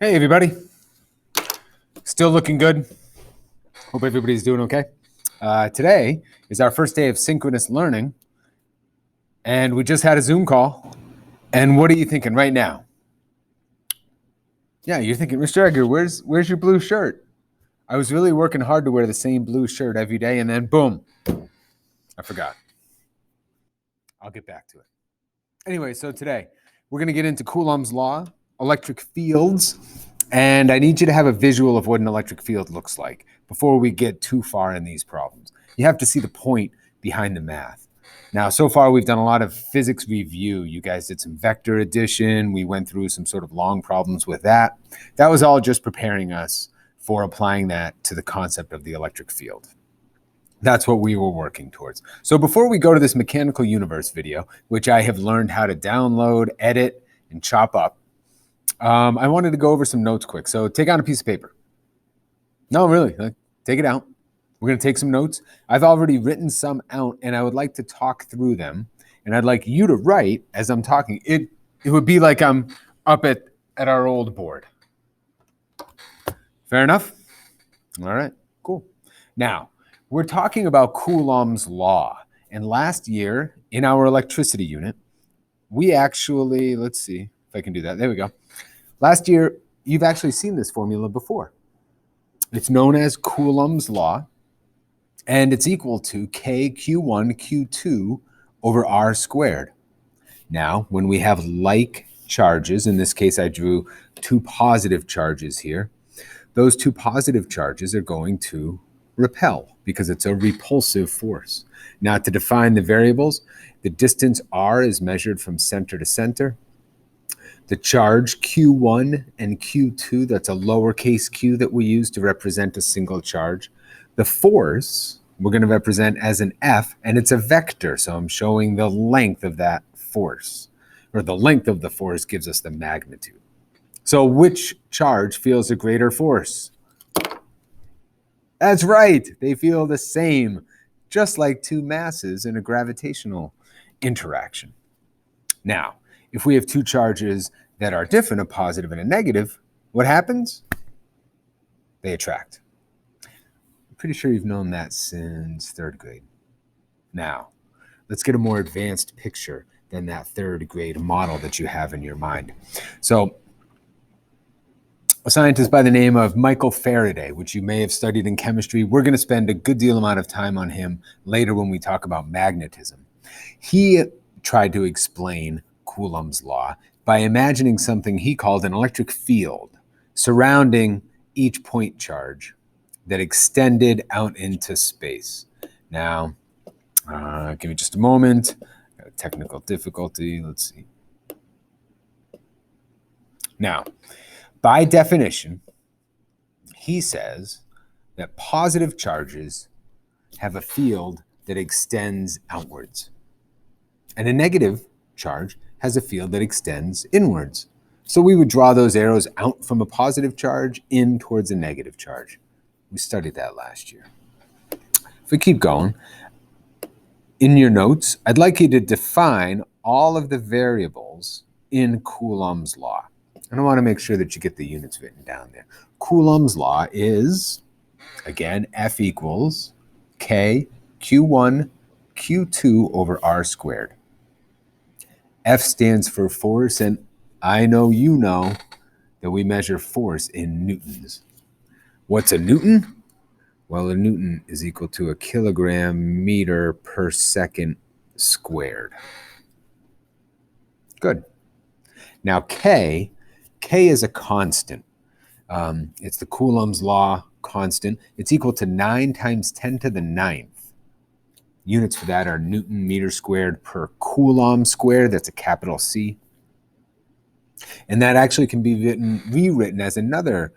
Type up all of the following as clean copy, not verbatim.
Hey, everybody. Still looking good. Hope everybody's doing okay. Today is our first day of synchronous learning, and we just had a Zoom call. And what are you thinking right now? Yeah, you're thinking, Mr. Edgar, where's your blue shirt? I was really working hard to wear the same blue shirt every day, and then boom, I forgot. I'll get back to it. Anyway, so today we're going to get into Coulomb's law, electric fields, and I need you to have a visual of what an electric field looks like before we get too far in these problems. You have to see the point behind the math. Now, so far, we've done a lot of physics review. You guys did some vector addition. We went through some sort of long problems with that. That was all just preparing us for applying that to the concept of the electric field. That's what we were working towards. So before we go to this mechanical universe video, which I have learned how to download, edit, and chop up, I wanted to go over some notes quick. So take out a piece of paper. No, really, take it out. We're going to take some notes. I've already written some out, and I would like to talk through them. And I'd like you to write as I'm talking. It would be like I'm up at our old board. Fair enough? All right, cool. Now, we're talking about Coulomb's law. And last year, in our electricity unit, we actually, let's see if I can do that. There we go. Last year, you've actually seen this formula before. It's known as Coulomb's law, and it's equal to K Q1 Q2 over R squared. Now, when we have like charges, in this case, I drew two positive charges here. Those two positive charges are going to repel because it's a repulsive force. Now, to define the variables, the distance R is measured from center to center. The charge Q1 and Q2, that's a lowercase q that we use to represent a single charge. The force, we're going to represent as an F, and it's a vector, so I'm showing the length of that force, or the length of the force gives us the magnitude. So which charge feels a greater force? That's right, they feel the same, just like two masses in a gravitational interaction. Now, if we have two charges that are different, a positive and a negative, what happens? They attract. I'm pretty sure you've known that since third grade. Now, let's get a more advanced picture than that third grade model that you have in your mind. So, a scientist by the name of Michael Faraday, which you may have studied in chemistry, we're going to spend a good deal amount of time on him later when we talk about magnetism. He tried to explain Coulomb's law by imagining something he called an electric field surrounding each point charge that extended out into space. Now, give me just a moment. Got a technical difficulty. Let's see. Now, by definition, he says that positive charges have a field that extends outwards, and a negative charge has a field that extends inwards. So we would draw those arrows out from a positive charge in towards a negative charge. We studied that last year. If we keep going, in your notes, I'd like you to define all of the variables in Coulomb's law. And I want to make sure that you get the units written down there. Coulomb's law is, again, F equals K Q1 Q2 over R squared. F stands for force, and I know you know that we measure force in newtons. What's a newton? Well, a newton is equal to a kilogram meter per second squared. Good. Now, K is a constant. It's the Coulomb's law constant. It's equal to 9 times 10 to the 9th. Units for that are Newton meter squared per Coulomb squared. That's a capital C. And that actually can be rewritten as another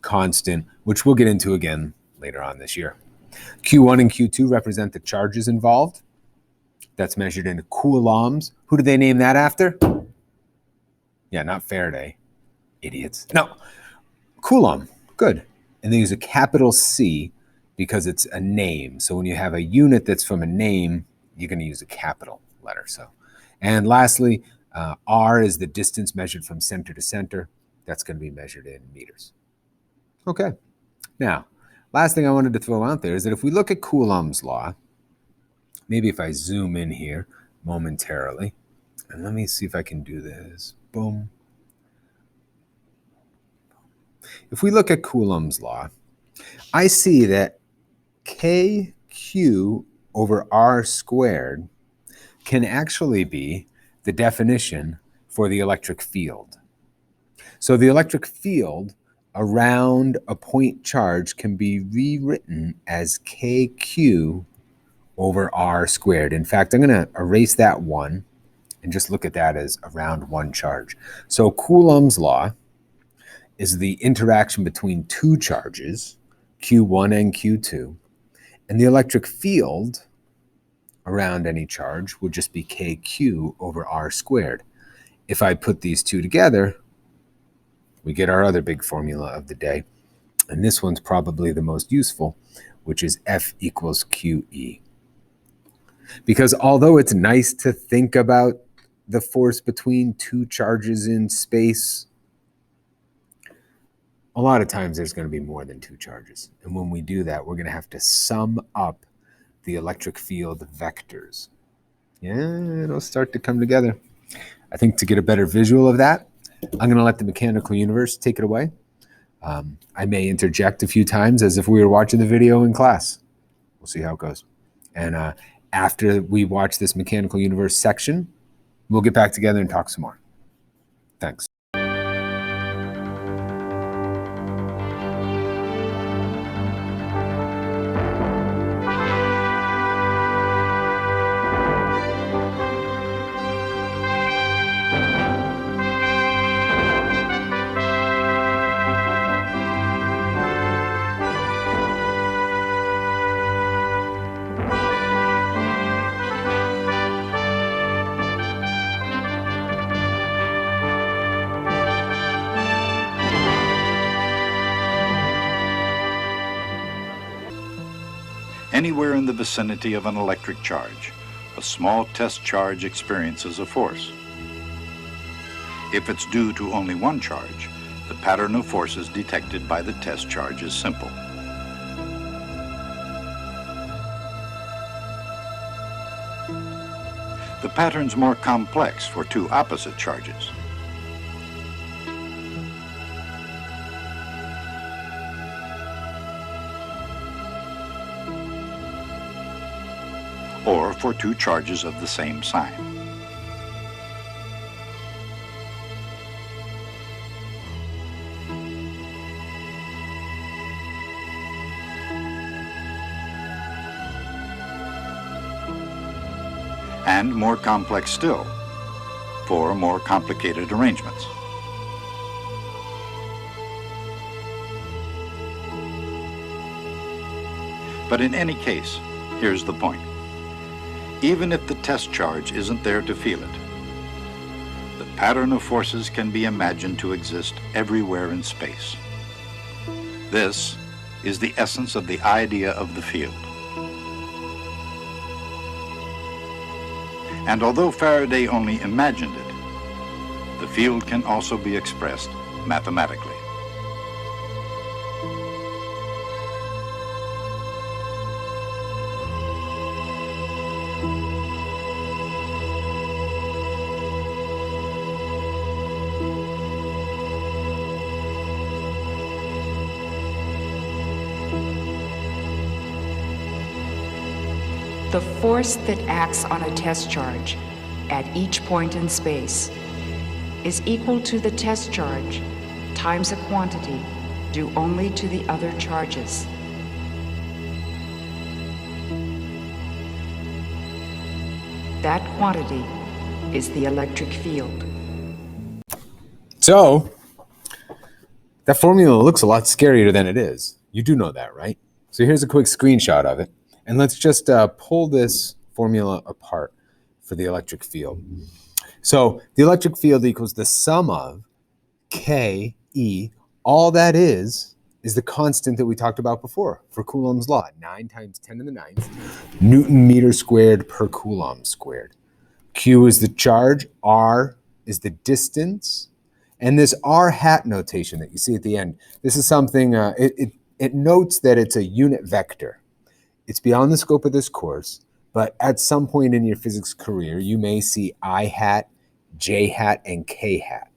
constant, which we'll get into again later on this year. Q1 and Q2 represent the charges involved. That's measured in coulombs. Who did they name that after? Yeah, not Faraday. Idiots. No, Coulomb. Good. And they use a capital C because it's a name. So when you have a unit that's from a name, you're going to use a capital letter. And lastly, R is the distance measured from center to center. that's going to be measured in meters. Okay. Now, last thing I wanted to throw out there is that if we look at Coulomb's law, maybe if I zoom in here momentarily, and let me see if I can do this. Boom. If we look at Coulomb's law, I see that KQ over R squared can actually be the definition for the electric field. So the electric field around a point charge can be rewritten as KQ over R squared. In fact, I'm going to erase that one and just look at that as around one charge. So Coulomb's law is the interaction between two charges, Q1 and Q2, and the electric field around any charge would just be KQ over R squared. If I put these two together, we get our other big formula of the day, and this one's probably the most useful, which is F equals QE. Because although it's nice to think about the force between two charges in space, a lot of times there's going to be more than two charges. And when we do that, we're going to have to sum up the electric field vectors. Yeah, it'll start to come together. I think to get a better visual of that, I'm going to let the mechanical universe take it away. I may interject a few times as if we were watching the video in class. We'll see how it goes. And after we watch this mechanical universe section, we'll get back together and talk some more. Thanks. Anywhere in the vicinity of an electric charge, a small test charge experiences a force. If it's due to only one charge, the pattern of forces detected by the test charge is simple. The pattern's more complex for two opposite charges. Or for two charges of the same sign. And more complex still, for more complicated arrangements. But in any case, here's the point. Even if the test charge isn't there to feel it, the pattern of forces can be imagined to exist everywhere in space. This is the essence of the idea of the field. And although Faraday only imagined it, the field can also be expressed mathematically. The force that acts on a test charge at each point in space is equal to the test charge times a quantity due only to the other charges. That quantity is the electric field. So, that formula looks a lot scarier than it is. You do know that, right? So here's a quick screenshot of it. And let's just pull this formula apart for the electric field. So the electric field equals the sum of K, E. All that is the constant that we talked about before for Coulomb's law. 9 times 10 to the 9th Newton meter squared per Coulomb squared. Q is the charge, R is the distance, And this R hat notation that you see at the end, this is something, it notes that it's a unit vector. It's beyond the scope of this course, but at some point in your physics career, you may see I hat, J hat, and K hat.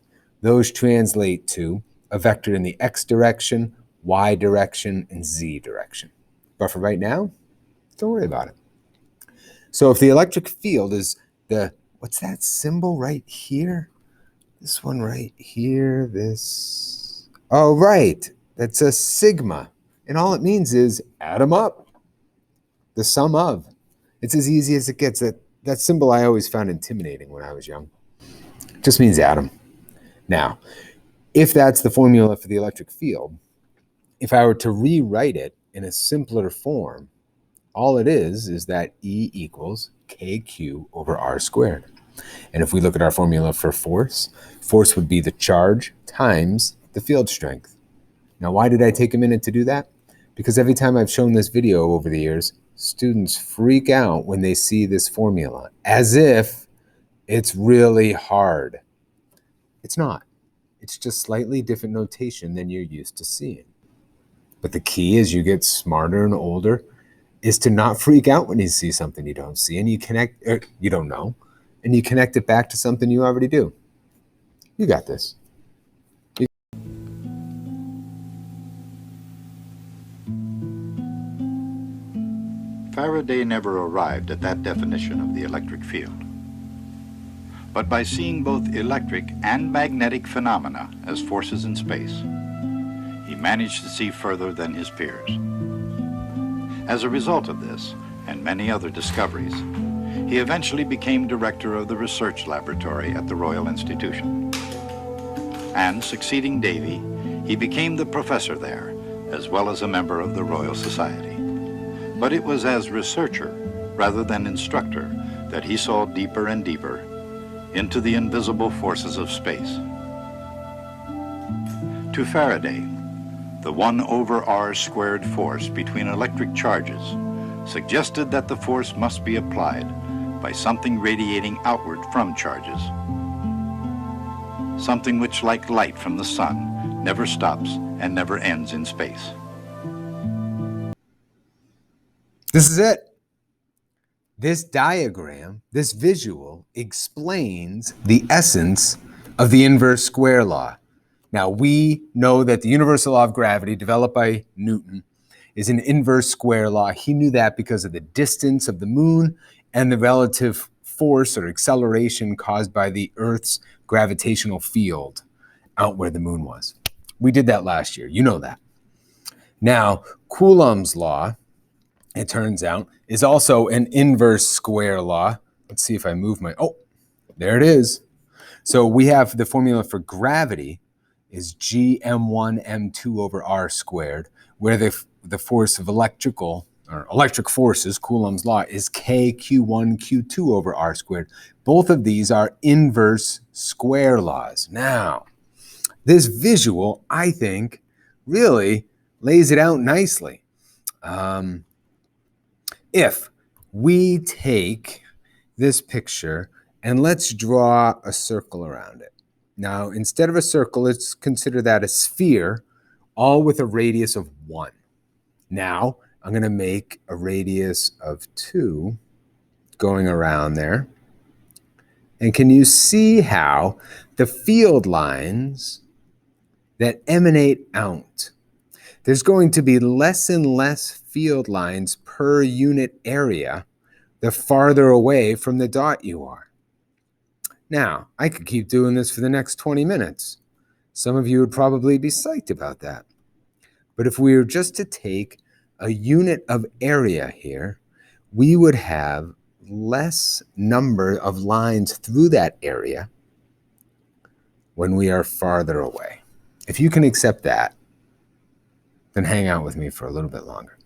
Those translate to a vector in the X direction, Y direction, and Z direction. But for right now, don't worry about it. So if the electric field is what's that symbol right here? This one right here, this. Oh, right. That's a sigma. And all it means is add them up. The sum of. It's as easy as it gets. That symbol I always found intimidating when I was young. It just means atom. Now, if that's the formula for the electric field, if I were to rewrite it in a simpler form, all it is that E equals KQ over R squared. And if we look at our formula for force would be the charge times the field strength. Now, why did I take a minute to do that? Because every time I've shown this video over the years, students freak out when they see this formula, as if it's really hard. It's not. It's just slightly different notation than you're used to seeing. But the key as you get smarter and older is to not freak out when you see something you don't see and you don't know, and you connect it back to something you already do. You got this. Faraday never arrived at that definition of the electric field. But by seeing both electric and magnetic phenomena as forces in space, he managed to see further than his peers. As a result of this, and many other discoveries, he eventually became director of the research laboratory at the Royal Institution. And succeeding Davy, he became the professor there, as well as a member of the Royal Society. But it was as researcher, rather than instructor, that he saw deeper and deeper into the invisible forces of space. To Faraday, the 1 over R squared force between electric charges suggested that the force must be applied by something radiating outward from charges. Something which, like light from the sun, never stops and never ends in space. This is it. This diagram, this visual, explains the essence of the inverse square law. Now, we know that the universal law of gravity, developed by Newton, is an inverse square law. He knew that because of the distance of the moon and the relative force or acceleration caused by the Earth's gravitational field out where the moon was. We did that last year. You know that. Now, Coulomb's law, it turns out, is also an inverse square law. Let's see if I move oh, there it is. So we have the formula for gravity is Gm1 m2 over R squared, where the force of electric forces, Coulomb's law, is Kq1 Q2 over R squared. Both of these are inverse square laws. Now, this visual, I think, really lays it out nicely. If we take this picture and let's draw a circle around it. Now, instead of a circle, let's consider that a sphere, all with a radius of 1. Now, I'm going to make a radius of 2 going around there. And can you see how the field lines that emanate out, there's going to be less and less field lines per unit area the farther away from the dot you are. Now, I could keep doing this for the next 20 minutes. Some of you would probably be psyched about that. But if we were just to take a unit of area here, we would have less number of lines through that area when we are farther away. If you can accept that, then hang out with me for a little bit longer.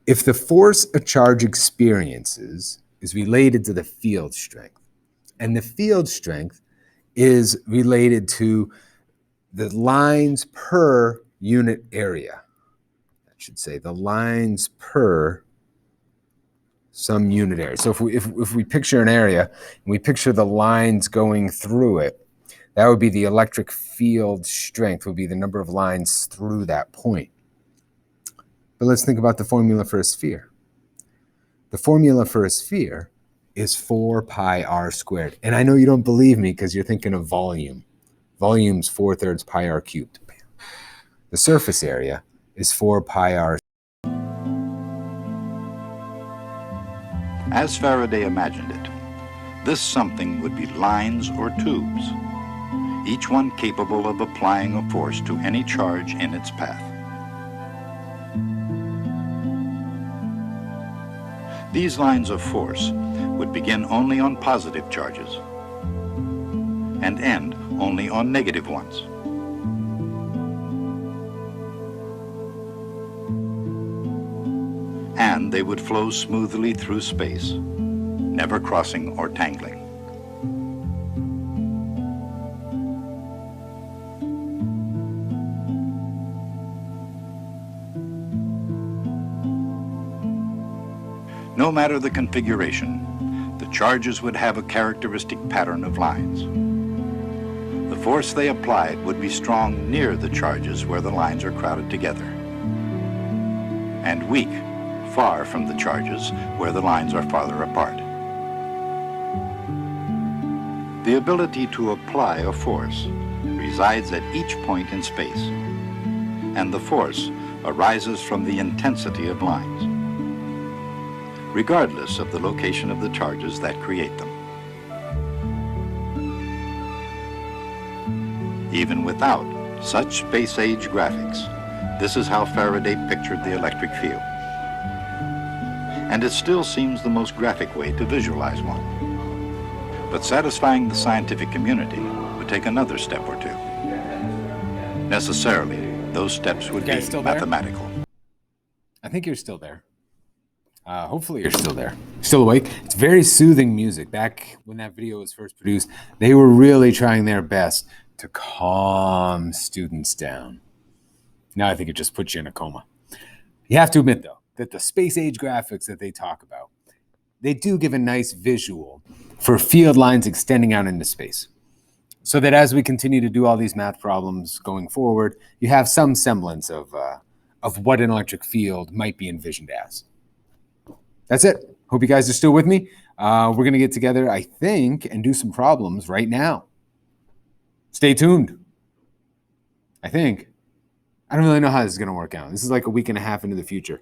If the force a charge experiences is related to the field strength, and the field strength is related to the lines per unit area, I should say the lines per some unit area. So if we picture an area and we picture the lines going through it, That would be the electric field strength, would be the number of lines through that point. But let's think about the formula for a sphere. The formula for a sphere is 4 pi r squared. And I know you don't believe me because you're thinking of volume. Volume's 4/3 pi r cubed. The surface area is 4 pi r. As Faraday imagined it, this something would be lines or tubes, each one capable of applying a force to any charge in its path. These lines of force would begin only on positive charges and end only on negative ones. And they would flow smoothly through space, never crossing or tangling. No matter the configuration, the charges would have a characteristic pattern of lines. The force they applied would be strong near the charges where the lines are crowded together, and weak far from the charges where the lines are farther apart. The ability to apply a force resides at each point in space, and the force arises from the intensity of lines, regardless of the location of the charges that create them. Even without such space-age graphics, this is how Faraday pictured the electric field. And it still seems the most graphic way to visualize one. But satisfying the scientific community would take another step or two. Necessarily, those steps would be mathematical. I think you're still there. Hopefully you're still there. Still awake? It's very soothing music. Back when that video was first produced, they were really trying their best to calm students down. Now I think it just puts you in a coma. You have to admit, though, that the space-age graphics that they talk about, they do give a nice visual for field lines extending out into space. So that as we continue to do all these math problems going forward, you have some semblance of what an electric field might be envisioned as. That's it. Hope you guys are still with me. We're going to get together, I think, and do some problems right now. Stay tuned. I think. I don't really know how this is going to work out. This is like a week and a half into the future.